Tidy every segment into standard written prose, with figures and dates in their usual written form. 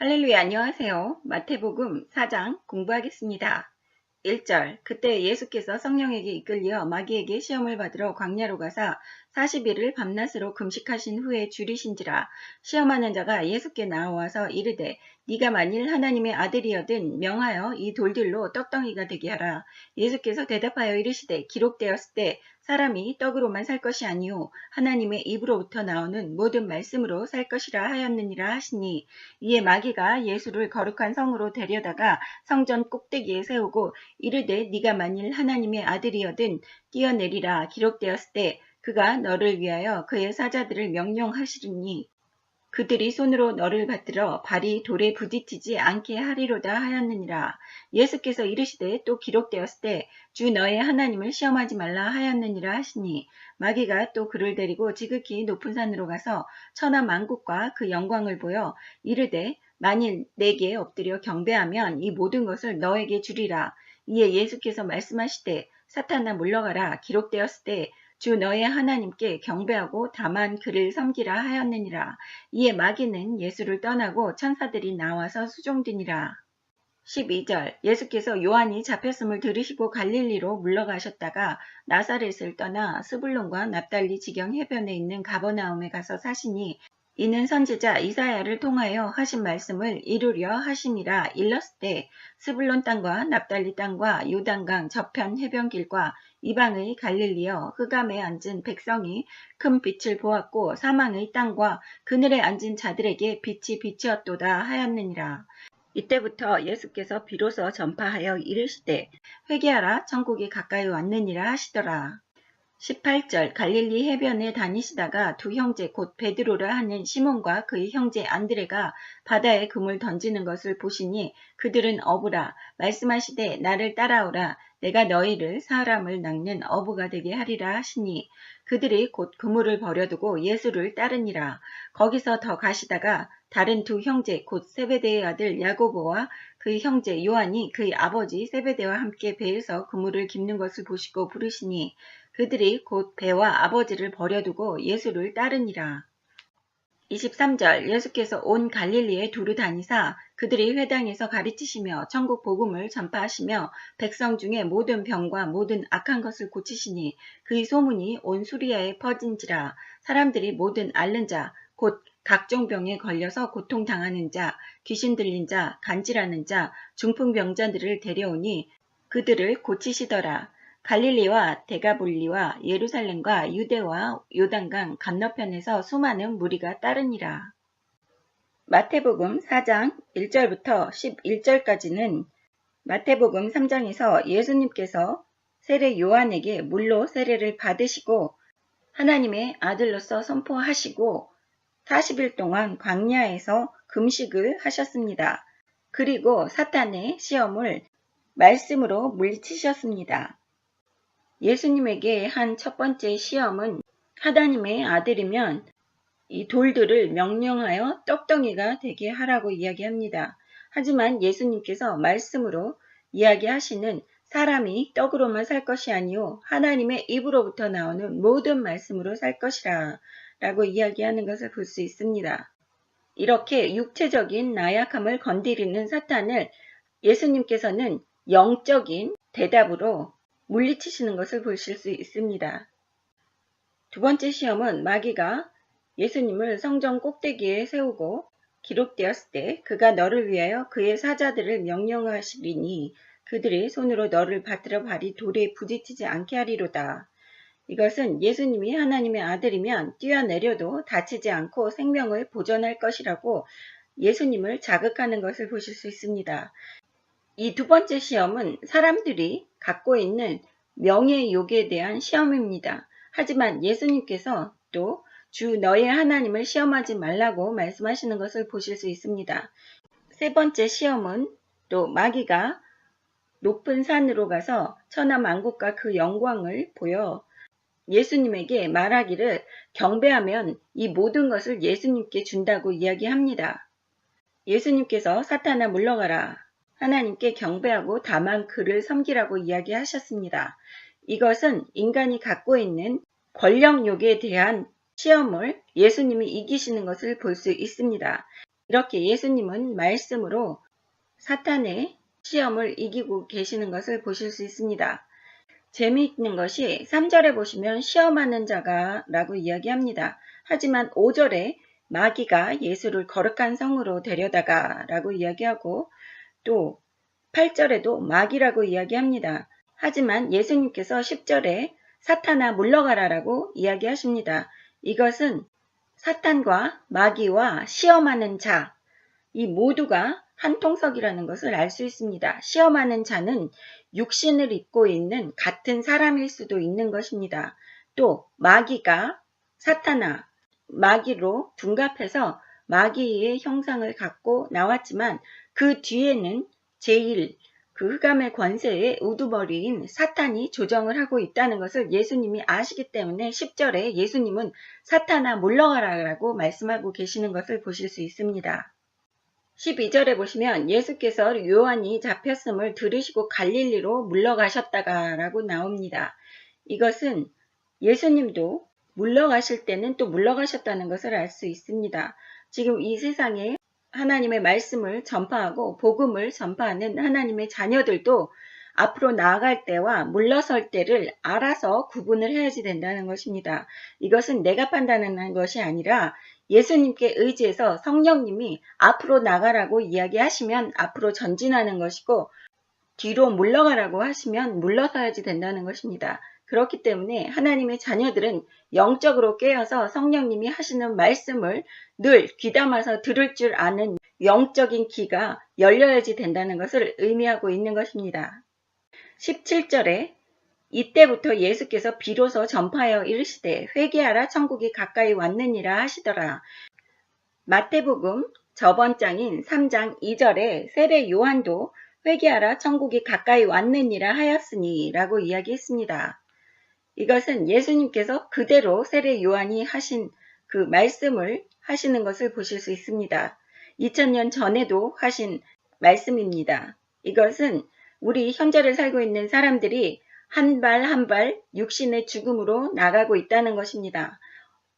할렐루야, 안녕하세요. 마태복음 4장 공부하겠습니다. 1절, 그때 예수께서 성령에게 이끌려 마귀에게 시험을 받으러 광야로 가사 40일을 밤낮으로 금식하신 후에 줄이신지라. 시험하는 자가 예수께 나와서 이르되 네가 만일 하나님의 아들이여든 명하여 이 돌들로 떡덩이가 되게 하라. 예수께서 대답하여 이르시되 기록되었을 때 사람이 떡으로만 살 것이 아니요 하나님의 입으로부터 나오는 모든 말씀으로 살 것이라 하였느니라 하시니, 이에 마귀가 예수를 거룩한 성으로 데려다가 성전 꼭대기에 세우고 이르되 네가 만일 하나님의 아들이여든 뛰어내리라. 기록되었을 때 그가 너를 위하여 그의 사자들을 명령하시리니 그들이 손으로 너를 받들어 발이 돌에 부딪히지 않게 하리로다 하였느니라. 예수께서 이르시되 또 기록되었을 때 주 너의 하나님을 시험하지 말라 하였느니라 하시니, 마귀가 또 그를 데리고 지극히 높은 산으로 가서 천하 만국과 그 영광을 보여 이르되 만일 내게 엎드려 경배하면 이 모든 것을 너에게 주리라. 이에 예수께서 말씀하시되 사탄아 물러가라. 기록되었을 때 주 너의 하나님께 경배하고 다만 그를 섬기라 하였느니라. 이에 마귀는 예수를 떠나고 천사들이 나와서 수종드니라. 12절, 예수께서 요한이 잡혔음을 들으시고 갈릴리로 물러가셨다가 나사렛을 떠나 스불론과 납달리 지경 해변에 있는 가버나움에 가서 사시니, 이는 선지자 이사야를 통하여 하신 말씀을 이루려 하심이라. 일렀을 때 스불론 땅과 납달리 땅과 요단강 저편 해변길과 이방의 갈릴리여 흑암에 앉은 백성이 큰 빛을 보았고 사망의 땅과 그늘에 앉은 자들에게 빛이 비치었도다 하였느니라. 이때부터 예수께서 비로소 전파하여 이르시되 회개하라 천국이 가까이 왔느니라 하시더라. 18절, 갈릴리 해변에 다니시다가 두 형제 곧 베드로라 하는 시몬과 그의 형제 안드레가 바다에 금을 던지는 것을 보시니 그들은 어부라. 말씀하시되 나를 따라오라. 내가 너희를 사람을 낚는 어부가 되게 하리라 하시니, 그들이 곧 그물을 버려두고 예수를 따르니라. 거기서 더 가시다가 다른 두 형제 곧 세베대의 아들 야고보와 그의 형제 요한이 그의 아버지 세베대와 함께 배에서 그물을 깁는 것을 보시고 부르시니, 그들이 곧 배와 아버지를 버려두고 예수를 따르니라. 23절, 예수께서 온 갈릴리에 두루 다니사 그들이 회당에서 가르치시며 천국 복음을 전파하시며 백성 중에 모든 병과 모든 악한 것을 고치시니 그의 소문이 온 수리아에 퍼진지라. 사람들이 모든 앓는 자 곧 각종 병에 걸려서 고통당하는 자, 귀신 들린 자, 간질하는 자, 중풍병자들을 데려오니 그들을 고치시더라. 갈릴리와 데가볼리와 예루살렘과 유대와 요단강 건너편에서 수많은 무리가 따르니라. 마태복음 4장 1절부터 11절까지는 마태복음 3장에서 예수님께서 세례 요한에게 물로 세례를 받으시고 하나님의 아들로서 선포하시고 40일 동안 광야에서 금식을 하셨습니다. 그리고 사탄의 시험을 말씀으로 물리치셨습니다. 예수님에게 한 첫 번째 시험은 하나님의 아들이면 이 돌들을 명령하여 떡덩이가 되게 하라고 이야기합니다. 하지만 예수님께서 말씀으로 이야기하시는 사람이 떡으로만 살 것이 아니요 하나님의 입으로부터 나오는 모든 말씀으로 살 것이라 라고 이야기하는 것을 볼 수 있습니다. 이렇게 육체적인 나약함을 건드리는 사탄을 예수님께서는 영적인 대답으로 물리치시는 것을 보실 수 있습니다. 두 번째 시험은 마귀가 예수님을 성전 꼭대기에 세우고 기록되었을 때 그가 너를 위하여 그의 사자들을 명령하시리니 그들이 손으로 너를 받들어 발이 돌에 부딪히지 않게 하리로다. 이것은 예수님이 하나님의 아들이면 뛰어내려도 다치지 않고 생명을 보존할 것이라고 예수님을 자극하는 것을 보실 수 있습니다. 이 두 번째 시험은 사람들이 갖고 있는 명예욕에 대한 시험입니다. 하지만 예수님께서 또 주 너의 하나님을 시험하지 말라고 말씀하시는 것을 보실 수 있습니다. 세 번째 시험은 또 마귀가 높은 산으로 가서 천하 만국과 그 영광을 보여 예수님에게 말하기를 경배하면 이 모든 것을 예수님께 준다고 이야기합니다. 예수님께서 사탄아 물러가라. 하나님께 경배하고 다만 그를 섬기라고 이야기하셨습니다. 이것은 인간이 갖고 있는 권력욕에 대한 시험을 예수님이 이기시는 것을 볼 수 있습니다. 이렇게 예수님은 말씀으로 사탄의 시험을 이기고 계시는 것을 보실 수 있습니다. 재미있는 것이 3절에 보시면 시험하는 자가 라고 이야기합니다. 하지만 5절에 마귀가 예수를 거룩한 성으로 데려다가 라고 이야기하고 또 8절에도 마귀라고 이야기합니다. 하지만 예수님께서 10절에 사탄아 물러가라 라고 이야기하십니다. 이것은 사탄과 마귀와 시험하는 자, 이 모두가 한 통속이라는 것을 알 수 있습니다. 시험하는 자는 육신을 입고 있는 같은 사람일 수도 있는 것입니다. 또 마귀가 사탄아, 마귀로 둔갑해서 마귀의 형상을 갖고 나왔지만 그 뒤에는 제일 그 흑암의 권세의 우두머리인 사탄이 조정을 하고 있다는 것을 예수님이 아시기 때문에 10절에 예수님은 사탄아 물러가라 라고 말씀하고 계시는 것을 보실 수 있습니다. 12절에 보시면 예수께서 요한이 잡혔음을 들으시고 갈릴리로 물러가셨다가 라고 나옵니다. 이것은 예수님도 물러가실 때는 또 물러가셨다는 것을 알 수 있습니다. 지금 이 세상에 하나님의 말씀을 전파하고 복음을 전파하는 하나님의 자녀들도 앞으로 나아갈 때와 물러설 때를 알아서 구분을 해야지 된다는 것입니다. 이것은 내가 판단하는 것이 아니라 예수님께 의지해서 성령님이 앞으로 나가라고 이야기하시면 앞으로 전진하는 것이고 뒤로 물러가라고 하시면 물러서야지 된다는 것입니다. 그렇기 때문에 하나님의 자녀들은 영적으로 깨어서 성령님이 하시는 말씀을 늘 귀담아서 들을 줄 아는 영적인 귀가 열려야지 된다는 것을 의미하고 있는 것입니다. 17절에 이때부터 예수께서 비로소 전파하여 이르시되 회개하라 천국이 가까이 왔느니라 하시더라. 마태복음 저번 장인 3장 2절에 세례 요한도 회개하라 천국이 가까이 왔느니라 하였으니 라고 이야기했습니다. 이것은 예수님께서 그대로 세례 요한이 하신 그 말씀을 하시는 것을 보실 수 있습니다. 2000년 전에도 하신 말씀입니다. 이것은 우리 현재를 살고 있는 사람들이 한 발 한 발 육신의 죽음으로 나가고 있다는 것입니다.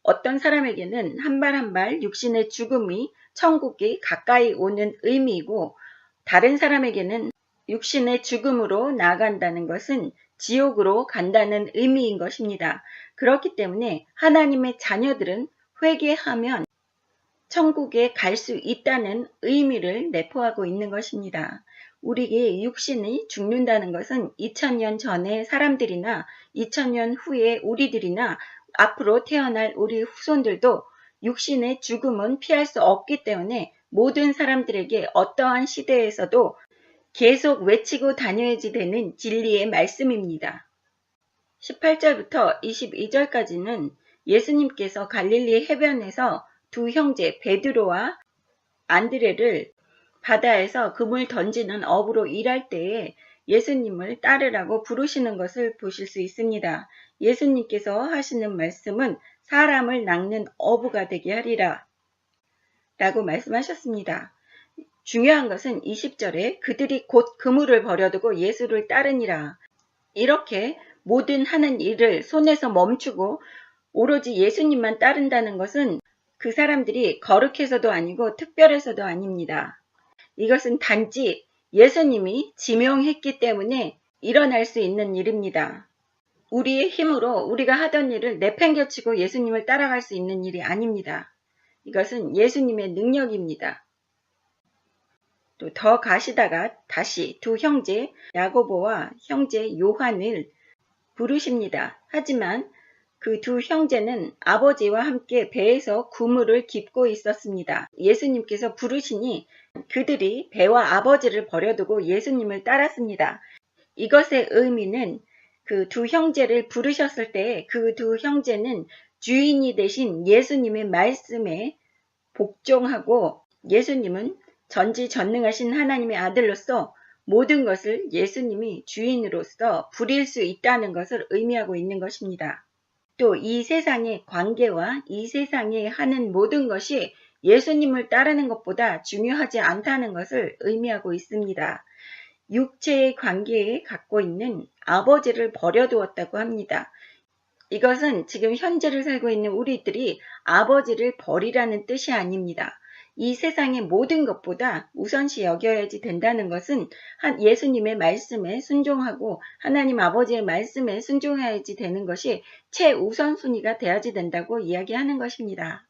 어떤 사람에게는 한 발 한 발 육신의 죽음이 천국이 가까이 오는 의미이고 다른 사람에게는 육신의 죽음으로 나아간다는 것은 지옥으로 간다는 의미인 것입니다. 그렇기 때문에 하나님의 자녀들은 회개하면 천국에 갈 수 있다는 의미를 내포하고 있는 것입니다. 우리의 육신이 죽는다는 것은 2000년 전의 사람들이나 2000년 후에 우리들이나 앞으로 태어날 우리 후손들도 육신의 죽음은 피할 수 없기 때문에 모든 사람들에게 어떠한 시대에서도 계속 외치고 다녀야지 되는 진리의 말씀입니다. 18절부터 22절까지는 예수님께서 갈릴리 해변에서 두 형제 베드로와 안드레를 바다에서 그물 던지는 어부로 일할 때에 예수님을 따르라고 부르시는 것을 보실 수 있습니다. 예수님께서 하시는 말씀은 사람을 낚는 어부가 되게 하리라 라고 말씀하셨습니다. 중요한 것은 20절에 그들이 곧 그물을 버려두고 예수를 따르니라. 이렇게 모든 하는 일을 손에서 멈추고 오로지 예수님만 따른다는 것은 그 사람들이 거룩해서도 아니고 특별해서도 아닙니다. 이것은 단지 예수님이 지명했기 때문에 일어날 수 있는 일입니다. 우리의 힘으로 우리가 하던 일을 내팽개치고 예수님을 따라갈 수 있는 일이 아닙니다. 이것은 예수님의 능력입니다. 또 더 가시다가 다시 두 형제 야고보와 형제 요한을 부르십니다. 하지만 그 두 형제는 아버지와 함께 배에서 그물을 깁고 있었습니다. 예수님께서 부르시니 그들이 배와 아버지를 버려두고 예수님을 따랐습니다. 이것의 의미는 그 두 형제를 부르셨을 때 그 두 형제는 주인이 되신 예수님의 말씀에 복종하고 예수님은 전지전능하신 하나님의 아들로서 모든 것을 예수님이 주인으로서 부릴 수 있다는 것을 의미하고 있는 것입니다. 또 이 세상의 관계와 이 세상에 하는 모든 것이 예수님을 따르는 것보다 중요하지 않다는 것을 의미하고 있습니다. 육체의 관계에 갖고 있는 아버지를 버려두었다고 합니다. 이것은 지금 현재를 살고 있는 우리들이 아버지를 버리라는 뜻이 아닙니다. 이 세상의 모든 것보다 우선시 여겨야지 된다는 것은 예수님의 말씀에 순종하고 하나님 아버지의 말씀에 순종해야지 되는 것이 최우선순위가 되어야지 된다고 이야기하는 것입니다.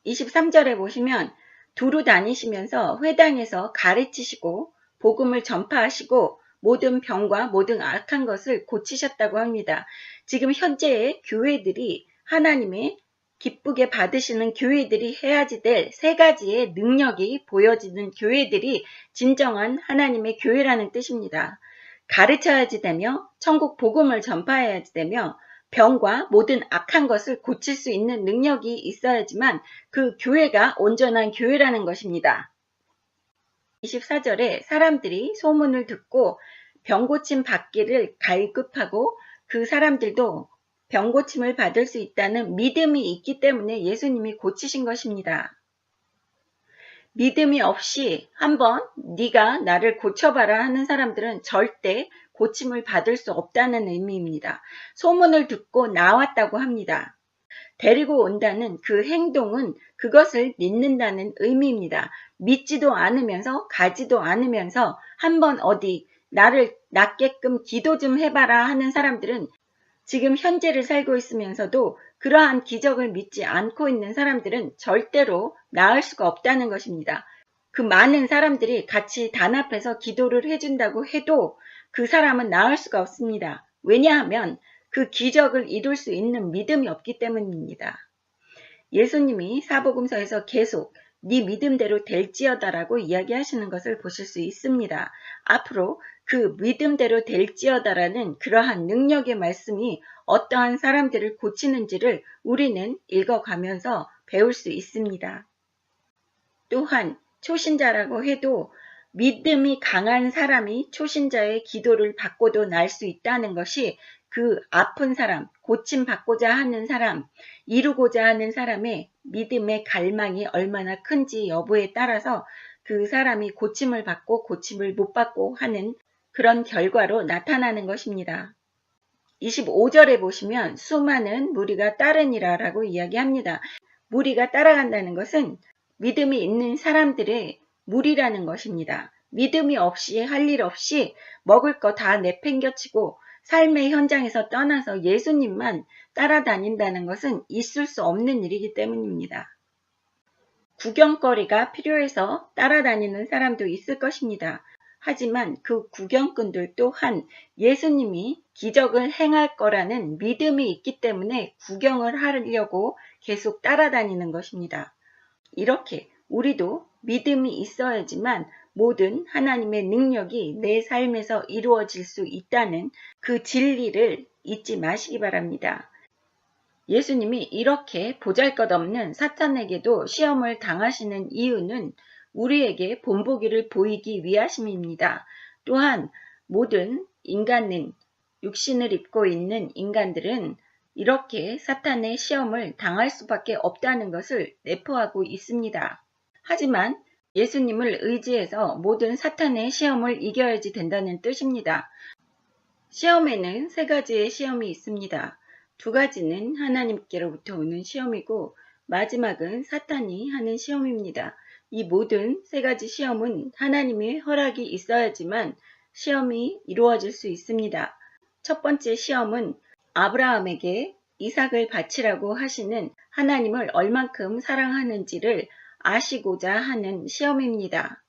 23절에 보시면 두루 다니시면서 회당에서 가르치시고 복음을 전파하시고 모든 병과 모든 악한 것을 고치셨다고 합니다. 지금 현재의 교회들이 하나님의 기쁘게 받으시는 교회들이 해야지 될 세 가지의 능력이 보여지는 교회들이 진정한 하나님의 교회라는 뜻입니다. 가르쳐야지 되며 천국 복음을 전파해야지 되며 병과 모든 악한 것을 고칠 수 있는 능력이 있어야지만 그 교회가 온전한 교회라는 것입니다. 24절에 사람들이 소문을 듣고 병고침 받기를 갈급하고 그 사람들도 병고침을 받을 수 있다는 믿음이 있기 때문에 예수님이 고치신 것입니다. 믿음이 없이 한번 네가 나를 고쳐봐라 하는 사람들은 절대 고침을 받을 수 없다는 의미입니다. 소문을 듣고 나왔다고 합니다. 데리고 온다는 그 행동은 그것을 믿는다는 의미입니다. 믿지도 않으면서 가지도 않으면서 한번 어디 나를 낫게끔 기도 좀 해봐라 하는 사람들은 지금 현재를 살고 있으면서도 그러한 기적을 믿지 않고 있는 사람들은 절대로 나을 수가 없다는 것입니다. 그 많은 사람들이 같이 단합해서 기도를 해준다고 해도 그 사람은 나을 수가 없습니다. 왜냐하면 그 기적을 이룰 수 있는 믿음이 없기 때문입니다. 예수님이 사복음서에서 계속 네 믿음대로 될지어다라고 이야기하시는 것을 보실 수 있습니다. 앞으로 그 믿음대로 될지어다라는 그러한 능력의 말씀이 어떠한 사람들을 고치는지를 우리는 읽어가면서 배울 수 있습니다. 또한 초신자라고 해도 믿음이 강한 사람이 초신자의 기도를 받고도 날 수 있다는 것이 그 아픈 사람, 고침받고자 하는 사람, 이루고자 하는 사람의 믿음의 갈망이 얼마나 큰지 여부에 따라서 그 사람이 고침을 받고 고침을 못 받고 하는 그런 결과로 나타나는 것입니다. 25절에 보시면 수많은 무리가 따르니라 라고 이야기합니다. 무리가 따라간다는 것은 믿음이 있는 사람들의 무리라는 것입니다. 믿음이 없이 할 일 없이 먹을 거 다 내팽겨치고 삶의 현장에서 떠나서 예수님만 따라다닌다는 것은 있을 수 없는 일이기 때문입니다. 구경거리가 필요해서 따라다니는 사람도 있을 것입니다. 하지만 그 구경꾼들 또한 예수님이 기적을 행할 거라는 믿음이 있기 때문에 구경을 하려고 계속 따라다니는 것입니다. 이렇게 우리도 믿음이 있어야지만 모든 하나님의 능력이 내 삶에서 이루어질 수 있다는 그 진리를 잊지 마시기 바랍니다. 예수님이 이렇게 보잘것없는 사탄에게도 시험을 당하시는 이유는 우리에게 본보기를 보이기 위하심입니다. 또한 모든 인간은 육신을 입고 있는 인간들은 이렇게 사탄의 시험을 당할 수밖에 없다는 것을 내포하고 있습니다. 하지만 예수님을 의지해서 모든 사탄의 시험을 이겨야지 된다는 뜻입니다. 시험에는 세 가지의 시험이 있습니다. 두 가지는 하나님께로부터 오는 시험이고 마지막은 사탄이 하는 시험입니다. 이 모든 세 가지 시험은 하나님의 허락이 있어야지만 시험이 이루어질 수 있습니다. 첫 번째 시험은 아브라함에게 이삭을 바치라고 하시는 하나님을 얼만큼 사랑하는지를 아시고자 하는 시험입니다.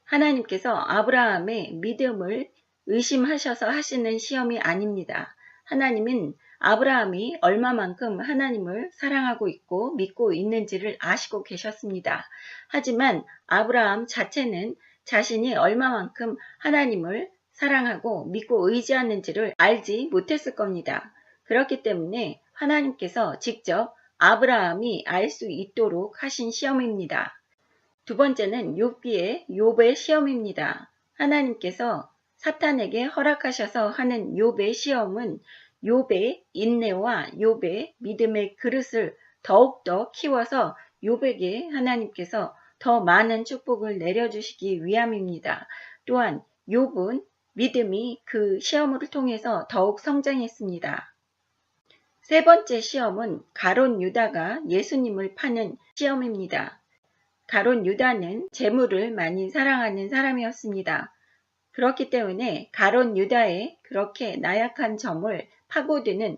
하나님께서 아브라함의 믿음을 의심하셔서 하시는 시험이 아닙니다. 하나님은 아브라함이 얼마만큼 하나님을 사랑하고 있고 믿고 있는지를 아시고 계셨습니다. 하지만 아브라함 자체는 자신이 얼마만큼 하나님을 사랑하고 믿고 의지하는지를 알지 못했을 겁니다. 그렇기 때문에 하나님께서 직접 아브라함이 알 수 있도록 하신 시험입니다. 두 번째는 욥의 시험입니다. 하나님께서 사탄에게 허락하셔서 하는 욥의 시험은 욥의 인내와 욥의 믿음의 그릇을 더욱더 키워서 욥에게 하나님께서 더 많은 축복을 내려주시기 위함입니다. 또한 욥은 믿음이 그 시험을 통해서 더욱 성장했습니다. 세 번째 시험은 가룟 유다가 예수님을 파는 시험입니다. 가룟 유다는 재물을 많이 사랑하는 사람이었습니다. 그렇기 때문에 가룟 유다의 그렇게 나약한 점을 파고드는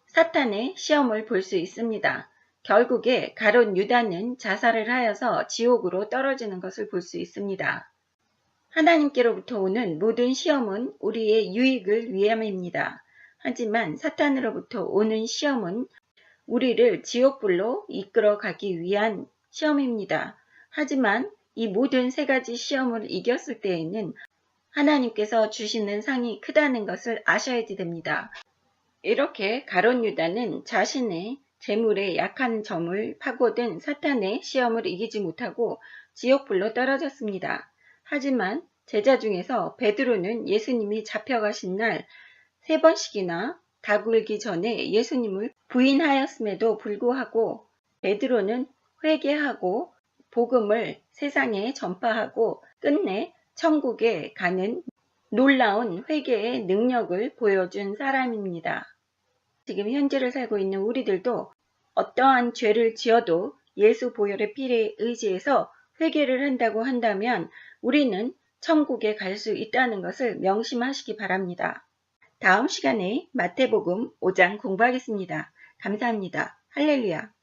사탄의 시험을 볼 수 있습니다. 결국에 가룟 유다는 자살을 하여서 지옥으로 떨어지는 것을 볼 수 있습니다. 하나님께로부터 오는 모든 시험은 우리의 유익을 위함입니다. 하지만 사탄으로부터 오는 시험은 우리를 지옥불로 이끌어 가기 위한 시험입니다. 하지만 이 모든 세 가지 시험을 이겼을 때에는 하나님께서 주시는 상이 크다는 것을 아셔야지 됩니다. 이렇게 가룟 유다는 자신의 재물에 약한 점을 파고든 사탄의 시험을 이기지 못하고 지옥불로 떨어졌습니다. 하지만 제자 중에서 베드로는 예수님이 잡혀가신 날 3번씩이나 다 굴기 전에 예수님을 부인하였음에도 불구하고 베드로는 회개하고 복음을 세상에 전파하고 끝내 천국에 가는 놀라운 회개의 능력을 보여준 사람입니다. 지금 현재를 살고 있는 우리들도 어떠한 죄를 지어도 예수 보혈의 피를 의지해서 회개를 한다고 한다면 우리는 천국에 갈 수 있다는 것을 명심하시기 바랍니다. 다음 시간에 마태복음 5장 공부하겠습니다. 감사합니다. 할렐루야.